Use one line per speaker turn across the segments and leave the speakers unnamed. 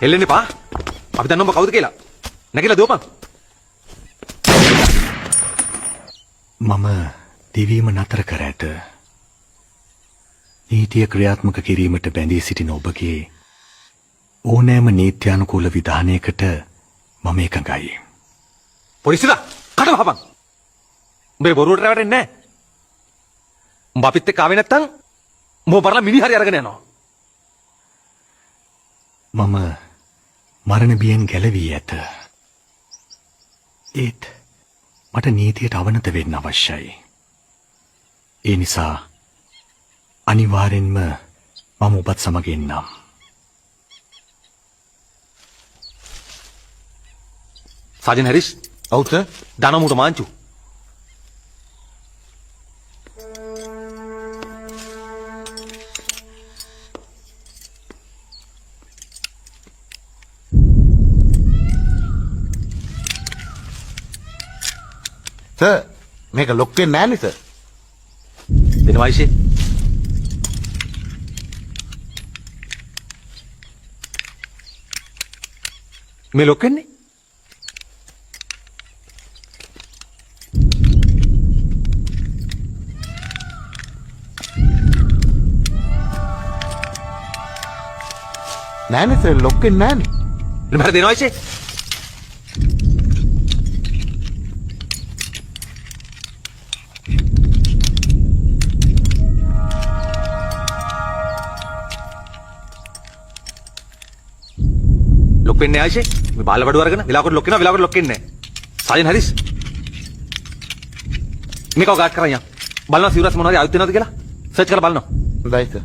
හෙල්ලෙන්න එපා. අපි දන්නවා ඔබ කවුද කියලා. නැගිලා දුවපන්.
මම දිවීම නතර කර ඇත. නීතිය ක්‍රියාත්මක කිරීමට බැඳී සිටින ඔබගේ ඕනෑම නීත්‍යානුකූල විධානයකට මම එකඟයි.
පොලිසියලා කට වහපන්. උඹේ බොරුවට රැවටෙන්නේ නැහැ. උඹ අපිත් එක්ක ආවේ නැත්තම් උඹව බරලා මිනිහරි අරගෙන යනවා.
මම මරණ බියෙන් ගැලවී ඇත. ඒත් මට නීතියට අවනත වෙන්න අවශ්‍යයි. ඒ නිසා අනිවාර්යෙන්ම මම ඔබත් සමග එන්නම්.
සාජන් හැරිස්.
ඔව් සර්.
දනමුට මාංචු.
සර් මේක ලොක් වෙන්නේ නැහැ නේ සර්.
දෙනවා ඉෂේ. මේ ලොක් වෙන්නේ?
නෑනේ සර් ලොක් වෙන්නේ නෑනේ.
මට දෙනවා ඉෂේ. ලොක් වෙන්නේ නැහැ ඉෂේ. මේ බාල බඩුව අරගෙන වෙලාවකට ලොක් වෙනවා වෙලාවකට ලොක් වෙන්නේ නැහැ. සාජන් හැරිස්. මේකව ගාඩ් කරන් යන්න. බලනවා සිවුරස් මොනවද ආයුත් වෙනවද කියලා. සර්ච් කරලා බලනවා.
හොඳයි සර්.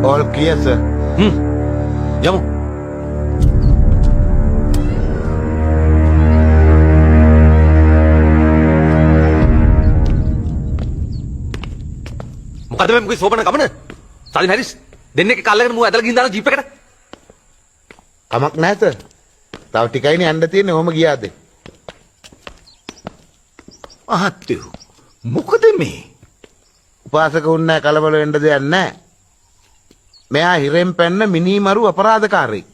All clear, sir.
යමු. මොකද මේ මොකද සෝබන ගමන? සාජන් හැරිස් දෙන්නේ එක අල්ලගෙන මූ ඇදලා ගිහින් දාන ජීප් එකට.
කමක් නැහැ සර්. තව ටිකයිනේ යන්න තියෙන්නේ. ඔහම ගියාද?
මහත්තයෝ මොකද මේ?
උපාසක උන්නේ කලබල වෙන්න දෙයක් නැහැ. මෙයා හිරෙන් පැන්න මිනිමරු අපරාධකාරයෙක්.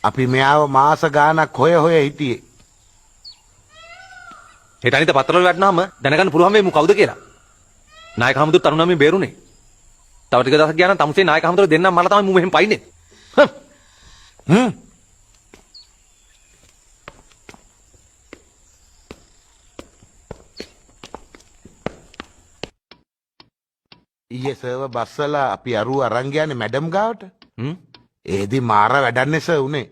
අපි මෙයාව මාස ගාණක් හොය හිටියේ.
හෙට අනිත් පත්‍රවල වැටුනහම දැනගන්න පුළුවන් වෙයි මු කවුද කියලා. නායක හමුදුර තරුණාමේ බේරුනේ. තව ටික දවසක් ගියා නම් තමුසේ නායක හමුදුර දෙන්නම් මලා තමයි මු මෙහෙම පයින්නේ.
ඊයේ සර්ව බස්සල අපි අරුව අරන් ගියානේ මැඩම් ගාවට. ඒදි මාර වැඩන්නේ සර් උනේ.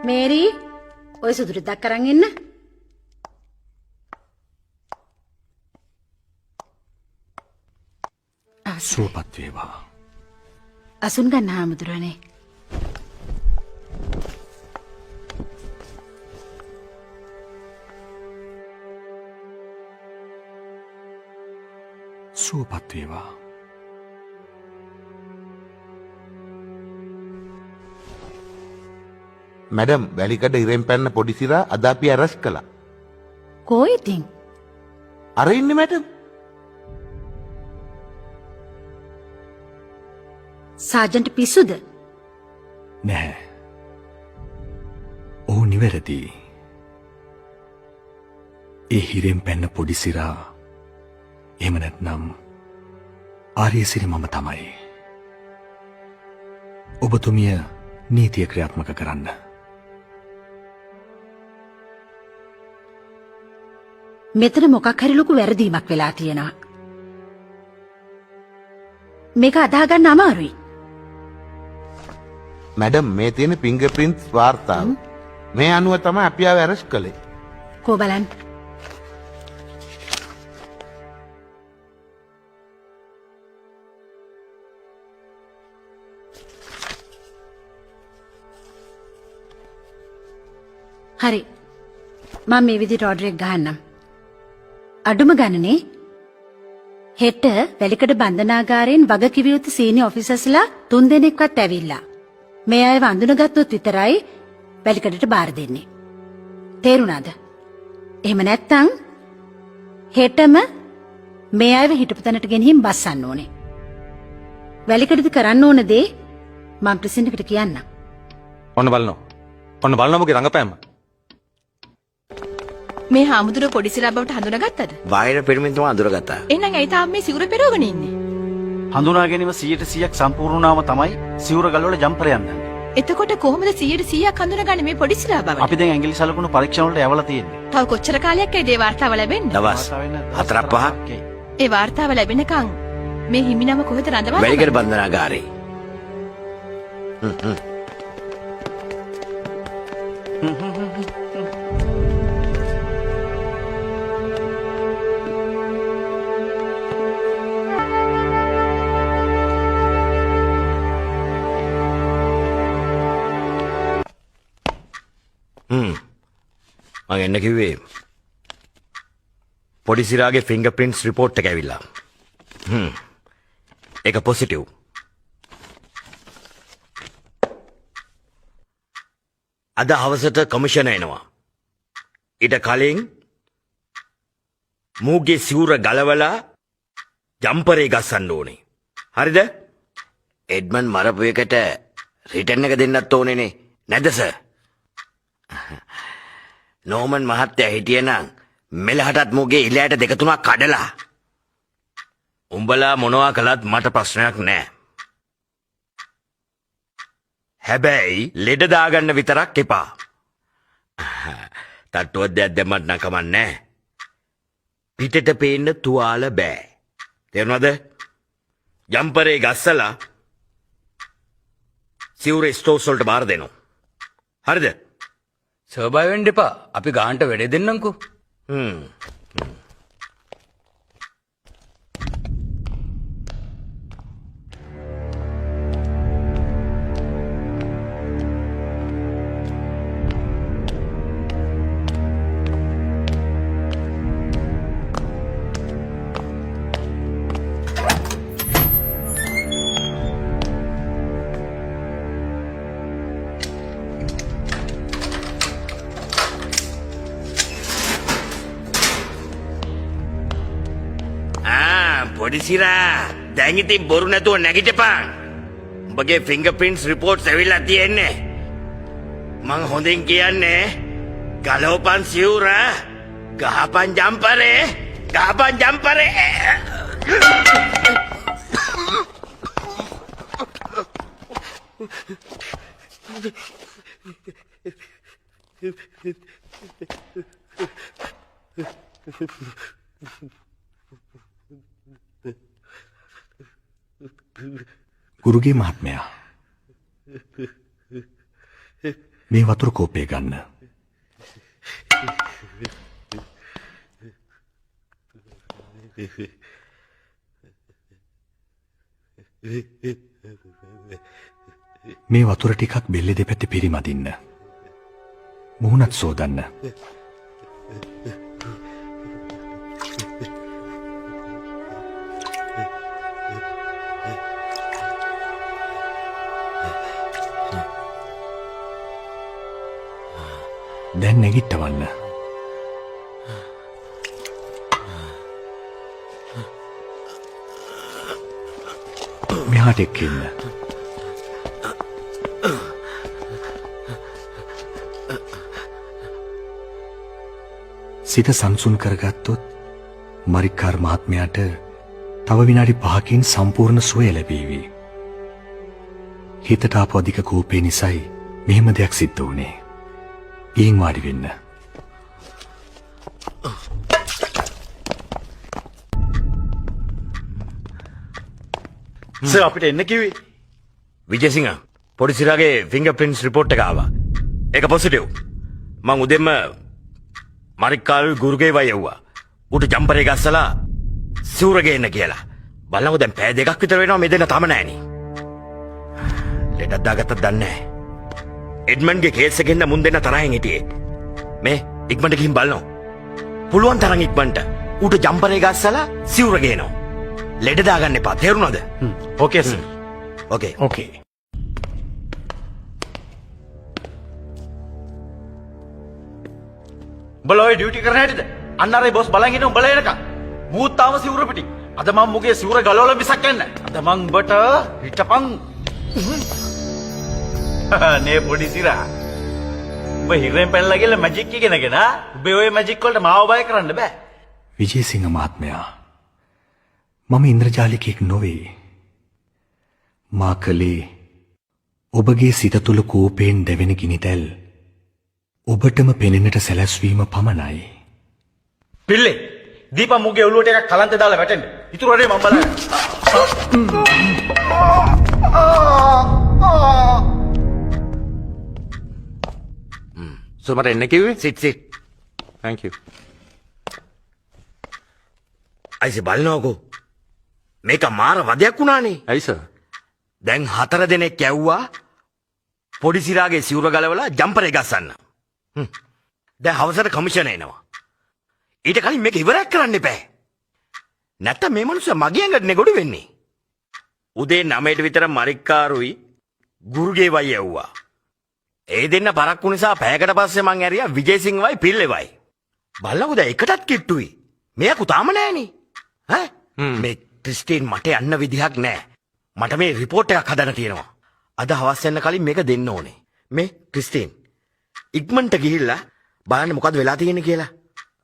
මේරි ඔය සුදුරු දක් අරන් එන්න.
සුවපත් වේවා.
අසුන් ගන්න හාමුදුරනේ.
සුවපත් වේවා.
මැඩම් වැලිකඩ ඉරෙන් පැන්න පොඩි සිරා අද අපි අරස් කළා.
කෝ ඉතින්?
අර ඉන්නේ මැඩම්.
සාජන්ට පිස්සුද?
නැහැ. ඔහු නිවැරදි. ඒ හිරෙන් පැන්න පොඩි සිරා එහෙම නැත්නම් ආර්යසිරි මම තමයි. ඔබතුමිය නීතිය ක්‍රියාත්මක කරන්න.
මෙතන මොකක් හරි ලොකු වැරදීමක් වෙලා තියෙනවා. මේක අදා ගන්න අමාරුයි.
මැඩම් මේ තියෙන ෆින්ගර්ප්‍රින්ට්ස් වාර්තාව. මේ අනුව තමයි අපි ආව අරස් කළේ.
කෝ බලන්න. හරි. මම මේ විදිහට ඕඩර් එක ගහන්නම්. අඩුම ගණනේ හෙට වැලිකඩ බන්ධනාගාරයෙන් වගකිව යුතු සීනියර් ඔෆිසර්ස්ලා 3 දෙනෙක්වත් ඇවිල්ලා. මේ අයව අඳුනගත්තොත් විතරයි වැලිකඩට බාර දෙන්නේ. තේරුණාද? එහෙම නැත්නම් හෙටම මේ අයව හිටපු තැනට ගෙනihin බස්සන්න ඕනේ. වැලිකඩද කරන්න ඕන දේ මම ප්‍රසිඩන්ට් එකට කියන්නම්.
ඔන්න බලනවා මොකේ රංගපෑම.
මේ හාමුදුරුව පොඩිසිලා බවට හඳුනාගත්තද?
බාහිර පිරිමින්තුමා අඳුරගත්තා.
එහෙනම් ඇයි තාම මේ සිවුර පෙරවගෙන ඉන්නේ?
හඳුනා ගැනීම 100%ක් සම්පූර්ණ වුණාම තමයි සිවුර ගලවල ජම්පර් යන්නේ.
එතකොට කොහොමද 100%ක් හඳුනාගන්නේ මේ පොඩිසිලා බවට?
අපි දැන් ඇඟිලි සලකුණු පරීක්ෂණ වලට යවලා තියෙන්නේ.
තව කොච්චර කාලයක් ඒ වාර්තාව ලැබෙන්න?
දවස් 4-5ක්
ඒ වාර්තාව ලැබෙනකන් මේ හිමිනම කොහෙද රඳවන්නේ?
වැලිකඩ බන්ධනාගාරේ. මං එන්න කිව්වේ පොඩිසිරාගේ ෆිංගර්ප්‍රින්ට්ස් රිපෝට් එක ඇවිල්ලා. ඒක පොසිටිව්. අද හවසට කමිෂන එනවා. ඊට කලින් මූගේ සිවුර ගලවලා ජම්පරේ ගස්සන්න ඕනේ. හරිද? එඩ්මන් මරපු එකට රිටර්න් එක දෙන්නත් ඕනේනේ. නැද්ද සර්? නෝමන් මහත්තයා හිටියනම් මෙලහටත් මුගේ ඉලයට 2-3ක් කඩලා. උඹලා මොනවා කළත් මට ප්‍රශ්නයක් නෑ. හැබැයි ලෙඩ දාගන්න විතරක් එපා. තට්ටුවක් දෙයක් දැම්මත් නම් කමක් නෑ. පිටට පේන්න තුවාල බෑ. තේරුණාද? ජම්පරේ ගස්සලා සිවුර ස්ටෝස් වලට බාර දෙනවා. හරිද?
සර්බය වෙන්න එපා. අපි ගාන්ට වැඩේ දෙන්නම්කෝ.
පොඩිසිරා දැන් ඉතින් බොරු නැතුව නැගිටපන්. උඹගේ ෆිංගර්ප්‍රින්ට්ස් රිපෝට්ස් ඇවිල්ලා තියෙන්නේ. මං හොඳින් කියන්නේ ගලවපන් සිවුර, ගහපන් ජම්පරේ, ගහපන් ජම්පරේ.
ගුරුගේ මහත්මයා මේ වතුර කෝපය ගන්න. මේ වතුර ටිකක් බෙල්ලේ දෙපැත්තේ පිරිමදින්න. මුහුණත් සෝදන්න. දැන් නැගිට්ටවන්න. මෙහාට එක්කෙන්න. සිත සංසුන් කරගත්තොත් මරික්කාර් මහත්මයාට තව විනාඩි 5කින් සම්පූර්ණ සුවය ලැබේවි. හිතට ආපු අධික කෝපය නිසායි මෙහෙම දෙයක් සිද්ධ වුණේ. ගිහින් වාඩි වෙන්න.
සර් අපිට එන්න කිව්වේ.
විජේසිංහ පොඩිසිරාගේ ෆිංගර්ප්‍රින්ට්ස් රිපෝට් එක ආවා. ඒක පොසිටිව්. මං උදෙන්ම මරික්කාල් ගුරුගේ වයවුවා. උට ජම්පරේ ගස්සලා සිවුර ගේන්න කියලා. බලන්නකො දැන් පැය 2ක් විතර වෙනවා මේ දෙන්න තම නෑනේ. ලෙඩක් දාගත්තත් දන්නේ නෑ. එඩ්මන්ගේ කේස් එකෙන් මුන් දෙන්න තරහින් හිටියේ. මේ ඉක්මනට ගිහින් බලනවා. පුළුවන් තරම් ඉක්මනට ඌට ජම්පරේ ගස්සලා සිවුර ගේනවා. ලෙඩ දාගන්න එපා. තේරුණාද?
Okay sir.
ඕකේ.
ඕකේ.
උඹලා ඔය ඩියුටි කරන හැටිද? අන්න අර බොස් බලන් ඉන්න උඹලා එනකම්. මූත් තාම සිවුර පිටින්. අද මම මුගේ සිවුර ගලවලා මිසක් යන්නේ නැහැ. අද මං උඹට හිටපන්. නේ පොඩි සිරා. උඹ හිරෙන් පැනලා ගිහලා මැජික් ඉගෙනගෙන උඹේ ඔය මැජික් වලට මාව බය කරන්න බෑ.
විජේසිංහ මහත්මයා, මම ඉන්ද්‍රජාලිකයෙක් නොවේ. මා කලේ ඔබගේ සිත තුළ කෝපයෙන් දැවෙන ගිනිතැල් ඔබටම පෙනෙනට සැලැස්වීම පමණයි.
පිල්ලේ දීපා මුගේ ඔළුවට එකක් කලන්තේ දාලා වැටෙන්න. ඉතුරු වැඩේ මම බලන්න.
සෝ මට එන්න කිව්වේ?
සිට්.
thank you.
අයිස බලනකො. මේක මාර වදයක් වුණානේ.
ඇයි සර්?
දැන් 4 දෙනෙක් ඇව්වා පොඩි සිරාගේ සිවුර ගලවලා ජම්පරේ ගස්සන්න. දැන් හවසට කමිෂන් එනවා. ඊට කලින් මේක ඉවරයක් කරන්න එපා. නැත්තම් මේ මනුස්සයා මගේ ඇඟට නෙගොඩු වෙන්නේ. උදේ 9ට විතර මරික්කාරුයි ගුරුගේ වයි ඇව්වා. ඒ දෙන්න පරක්කු නිසා පැයකට පස්සේ මං ඇරියා විජේසිංහවයි පිල්ලෙවයි. බලන්නකෝ දැන් එකටත් කිට්ටුයි. මෙයාකු තාම නෑනේ. ඈ මේ ක්‍රිස්ටින් මට යන්න විදිහක් නෑ. මට මේ රිපෝට් එකක් හදන්න තියෙනවා. අද හවස් යන්න කලින් මේක දෙන්න ඕනේ. මේ ක්‍රිස්ටින් ඉක්මනට ගිහිල්ලා බලන්න මොකද්ද වෙලා තියෙන්නේ කියලා.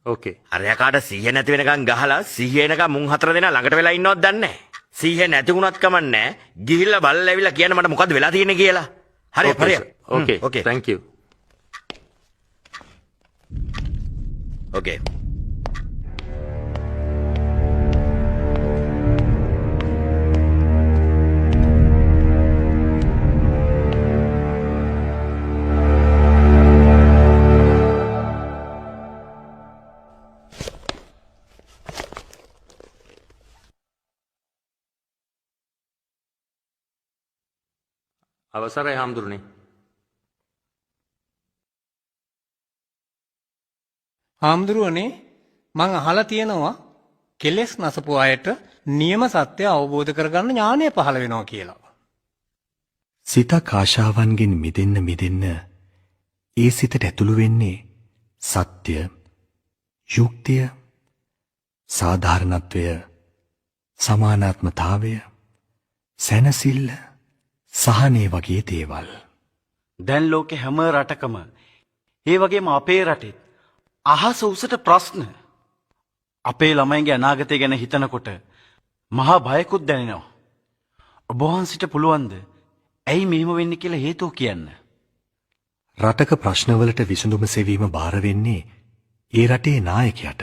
ඕකේ.
අර යකාට සිහිය නැති වෙනකන් ගහලා සිහිය එනකන් මුන් 4 දෙනා ළඟට වෙලා ඉන්නවද දන්නේ නැහැ. සිහිය නැති වුණත් කමන්නේ. ගිහිල්ලා බලලා ඇවිල්ලා කියන්න මට මොකද්ද වෙලා තියෙන්නේ කියලා. හරි හරි.
ඕකේ. thank you.
ඕකේ.
අවසරයි හාමුදුරනේ.
හාමුදුරුවනේ මං අහලා තියෙනවා කෙලෙස් නසපු අයට නියම සත්‍ය අවබෝධ කරගන්න ඥානය පහළ වෙනවා කියලා.
සිතක් ආශාවන්ගෙන් මිදෙන්න ඒ සිතට ඇතුළු වෙන්නේ සත්‍ය, යුක්තිය, සාධාරණත්වය, සමානාත්මතාවය, සැනසිල්ල, සහනේ වගේ දේවල්.
දැන් ලෝකේ හැම රටකම ඒ වගේම අපේ රටෙත් අහස උසට ප්‍රශ්න. අපේ ළමයින්ගේ අනාගතය ගැන හිතනකොට මහා බයකුත් දැනෙනවා. ඔබ වහන්සිට පුළුවන්ද ඇයි මෙහෙම වෙන්නේ කියලා හේතුව කියන්න?
රටක ප්‍රශ්නවලට විසඳුම සෙවීම බාර වෙන්නේ ඒ රටේ නායකයාට.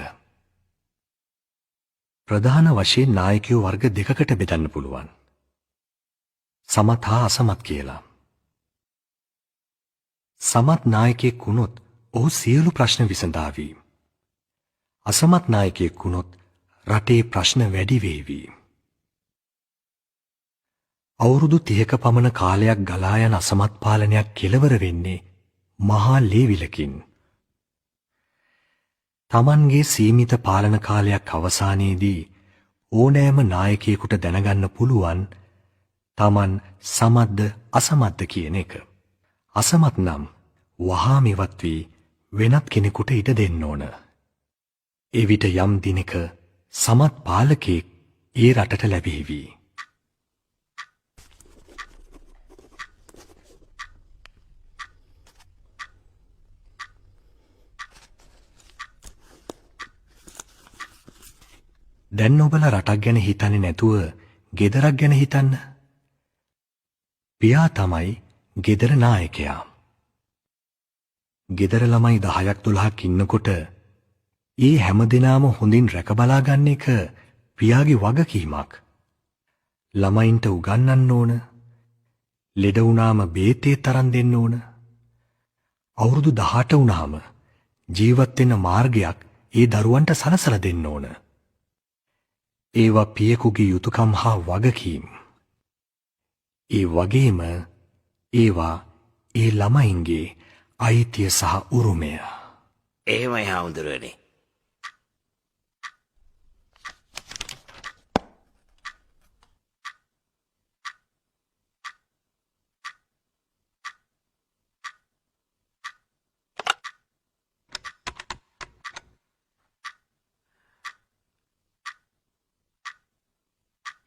ප්‍රධාන වශයෙන් නායකයෝ වර්ග දෙකකට බෙදන්න පුළුවන්. සමත් හා අසමත් කියලා. සමත් නායකයෙක් වුණොත් ඔහු සියලු ප්‍රශ්න විසඳාවි. අසමත් නායකයෙක් වුණොත් රටේ ප්‍රශ්න වැඩි වේවි. අවුරුදු 30ක පමණ කාලයක් ගලා යන අසමත් පාලනයක් කෙලවර වෙන්නේ මහා ලේවිලකින්. තමන්ගේ සීමිත පාලන කාලයක් අවසානයේදී ඕනෑම නායකයෙකුට දැනගන්න පුළුවන් තමන් සමත්ද අසමත්ද කියන එක. අසමත් නම් වහාම ඉවත් වී වෙනත් කෙනෙකුට ඉඩ දෙන්න ඕන. එවිට යම් දිනක සමත් පාලකයෙක් ඒ රටට ලැබෙවි. දැන් ඔබලා රටක් ගැන හිතන්නේ නැතුව ගෙදරක් ගැන හිතන්න. පියා තමයි ගෙදර නායකයා. ගෙදර ළමයි 10ක් 12ක් ඉන්නකොට ඒ හැමදෙනාම හොඳින් රැක බලා ගන්න එක පියාගේ වගකීමක්. ළමයින්ට උගන්වන්න ඕන. ලෙඩ වුණාම බේතේ තරම් දෙන්න ඕන. අවුරුදු 18 වුණාම ජීවත් වෙන්න මාර්ගයක් ඒ දරුවන්ට සලසලා දෙන්න ඕන. ඒවා පියෙකුගේ යුතුයකම් හා වගකීම්. ඒ වගේම ඒවා ඒ ළමයින්ගේ අයිතිය සහ උරුමය.
එහෙමයි හාමුදුරුවනේ.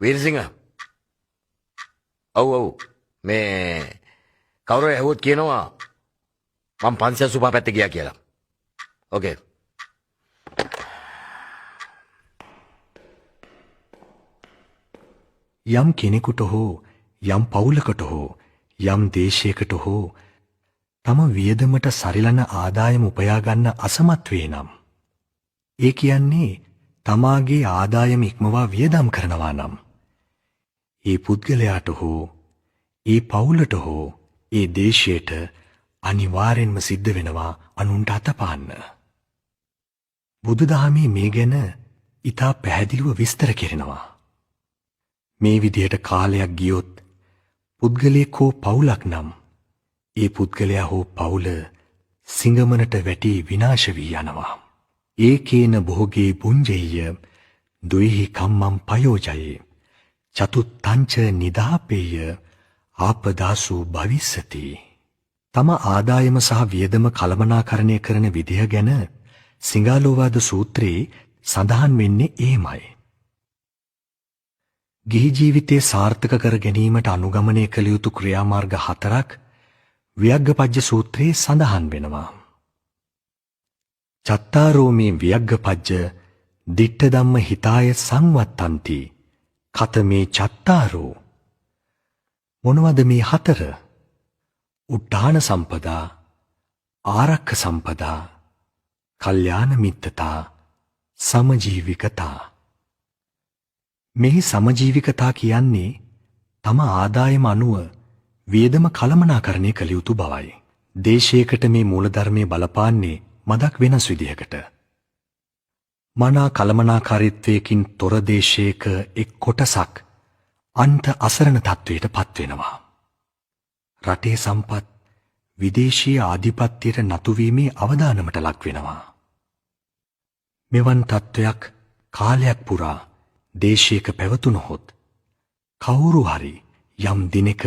වීරසිංහ ඔව් මේ කවුරු ඇහුවොත් කියනවා මම පන්සල් සුපා පැත්තේ ගියා කියලා. ඕකේ.
යම් කෙනෙකුට හෝ යම් පවුලකට හෝ යම් දේශයකට හෝ තම වියදමට සරිලන ආදායම උපයා ගන්න අසමත් වේ නම් ඒ කියන්නේ තමාගේ ආදායම ඉක්මවා වියදම් කරනවා නම් ඒ පුද්ගලයාට හෝ ඒ පවුලට හෝ ඒ දේශයට අනිවාර්යෙන්ම සිද්ධ වෙනවා අනුන්ට අතපාන්න. බුදුදහමේ මේ ගැන ඉතා පැහැදිලිව විස්තර කෙරෙනවා. මේ විදිහට කාලයක් ගියොත් පුද්ගලයෙක් හෝ පවුලක් නම් ඒ පුද්ගලයා හෝ පවුල සිඟමනට වැටි විනාශ වී යනවා. ඒකේන බොහෝගේ පුංජෙය්‍ය දුයිහි කම්මම් පයෝජයේ චතුත්තංච නිදාපේය ආපදාසු භවිස්සති. තම ආදායම සහ වියදම කළමනාකරණය කරන විදිහ ගැන සිඟාලෝවාද සූත්‍රයේ සඳහන් වෙන්නේ එහෙමයි. ගිහි ජීවිතයේ සාර්ථක කර ගැනීමට අනුගමනය කළ යුතු ක්‍රියාමාර්ග 4ක් වියග්ගපජ්ජ සූත්‍රයේ සඳහන් වෙනවා. චත්තාරෝ මේ වියග්ගපජ්ජ දිට්ඨ ධම්ම හිතාය සංවත්තಂತಿ කතමේ චත්තාරෝ මොනවද මේ 4? උද්ධාන සම්පදා, ආරක්ඛ සම්පදා, කල්යාණ මිත්තතා, සමජීවිකතා. මේ සමජීවිකතා කියන්නේ තම ආදායම අනුව වියදම කළමනාකරණය කළ යුතු බවයි. දේශයකට මේ මූලධර්මයේ බලපාන්නේ මදක් වෙනස් විදිහකට. මනා කළමනාකාරීත්වයකින් තොර දේශයක එක් කොටසක් අන්ත අසරණ තත්වයට පත් වෙනවා. රටේ සම්පත් විදේශීය ආධිපත්‍යයට නතුවීමේ අවදානමට ලක් වෙනවා. මෙවන් තත්වයක් කාලයක් පුරා දේශයක පැවතුනහොත් කවුරු හරි යම් දිනක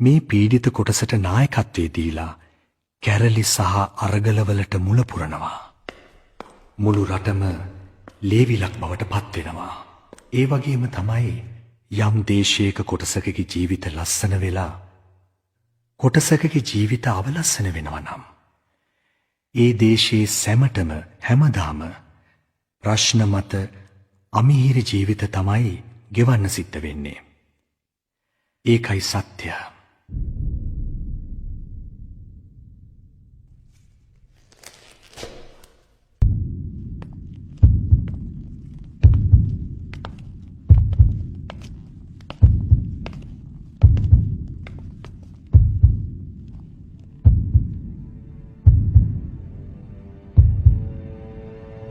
මේ පීඩිත කොටසට නායකත්වයේ දීලා කැරලි සහ අරගලවලට මුල පුරනවා. මුළු රටම ලේවිලක් බවට පත් වෙනවා. ඒ වගේම තමයි යම් දේශයක කොටසකගේ ජීවිත ලස්සන වෙලා කොටසකගේ ජීවිත අවලස්සන වෙනවා නම් ඒ දේශයේ සැමටම හැමදාම ප්‍රශ්න මත අමිහිරි ජීවිත තමයි ගෙවන්න සිද්ධ වෙන්නේ. ඒකයි සත්‍ය.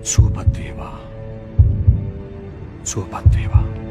සුවපත් වේවා. සුවපත් වේවා.